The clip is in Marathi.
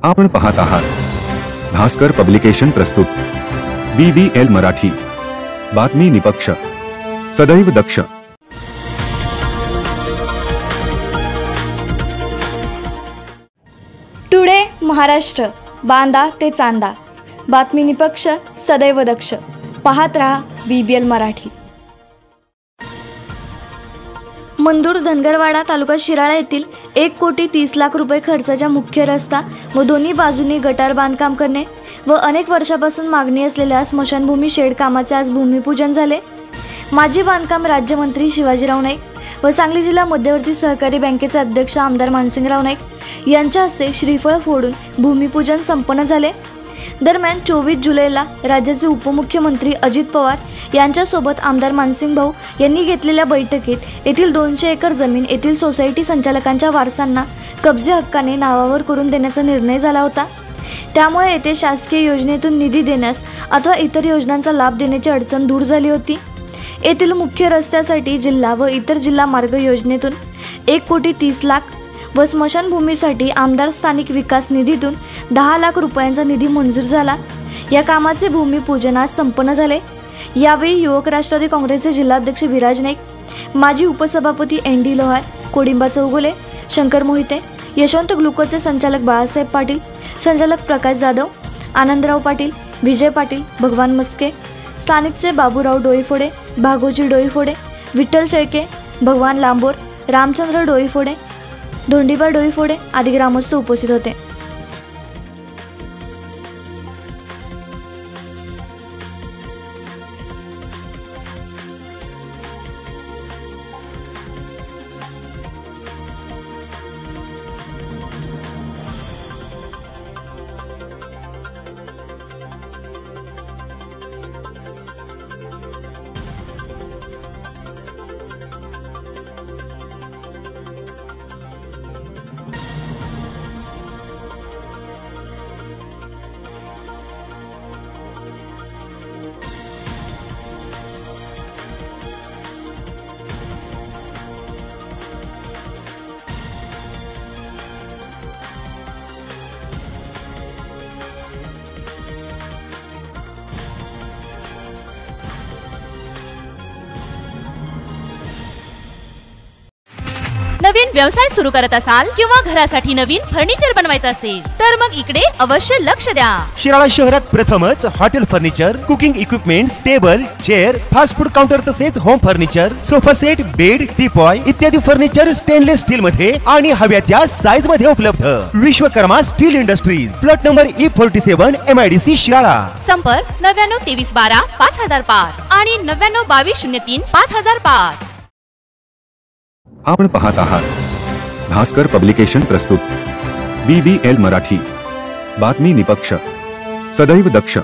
आपण पाहत आहात भास्कर पब्लिकेशन प्रस्तुत BBL मराठी, बातमी निपक्ष, सदैव दक्ष। टुडे महाराष्ट्र, बांदा ते चांदा, बातमी निपक्ष, सदैव दक्ष। पाहत रहा BBL मराठी। मंदूर धनगरवाडा तालुका शिराळा येथील 1,30,00,000 रुपये खर्चाच्या मुख्य रस्ता व दोन्ही बाजूंनी गटार बांधकाम करणे व अनेक वर्षापासून मागणी असलेल्या स्मशानभूमी शेड कामाचे आज भूमिपूजन झाले। माजी बांधकाम राज्यमंत्री शिवाजीराव नाईक व सांगली जिल्हा मध्यवर्ती सहकारी बँकेचे अध्यक्ष आमदार मानसिंगराव नाईक यांच्या हस्ते श्रीफळ फोडून भूमिपूजन संपन्न झाले। दरम्यान 24 जुलैला राज्याचे उपमुख्यमंत्री अजित पवार यांच्यासोबत आमदार मानसिंग भाऊ यांनी घेतलेल्या बैठकीत येथील 200 एकर जमीन येथील सोसायटी संचालकांच्या वारसांना कब्जे हक्काने नावावर करून देण्याचा निर्णय झाला होता। त्यामुळे येथे शासकीय योजनेतून निधी देण्यास अथवा इतर योजनांचा लाभ देण्याची अडचण दूर झाली होती। येथील मुख्य रस्त्यासाठी जिल्हा व इतर जिल्हा मार्ग योजनेतून 1,30,00,000 व स्मशानभूमीसाठी आमदार स्थानिक विकास निधीतून 10 लाख रुपयांचा निधी मंजूर झाला। या कामाचे भूमिपूजन आज संपन्न झाले। यावेळी युवक राष्ट्रवादी काँग्रेसचे जिल्हाध्यक्ष विराज नाईक, माजी उपसभापती ND लोहार, कोडिंबा चौगुले, शंकर मोहिते, यशवंत ग्लुकोजचे संचालक बाळासाहेब पाटील, संचालक प्रकाश जाधव, आनंदराव पाटील, विजय पाटील, भगवान मस्के, स्थानिकचे बाबूराव डोईफोडे, भागोजी डोईफोडे, विठ्ठल शेळके, भगवान लांबोर, रामचंद्र डोईफोडे, धोंडीबा डोईफोडे आदी ग्रामस्थ उपस्थित होते। नवीन व्यवसाय सुरू करत असाल किंवा घरासाठी नवीन फर्निचर बनवायचं असेल तर मग इकडे अवश्य लक्ष द्या। शिराळा शहरात प्रथमच hotel furniture, cooking equipments, table, chair, fast food counter तसेच home furniture, sofa set, bed, teapoy इत्यादी फर्निचर स्टेनलेस स्टील मध्ये आणि हव्या त्या साइज मध्ये उपलब्ध। Vishwakarma steel industries, plot number E47, MIDC Shirala. संपर्क 99 23 12 5005 आणि 99 22 03 5005। आपण पाहत आहात भास्कर पब्लिकेशन प्रस्तुत BBL मराठी, बातमी निपक्ष, सदैव दक्ष।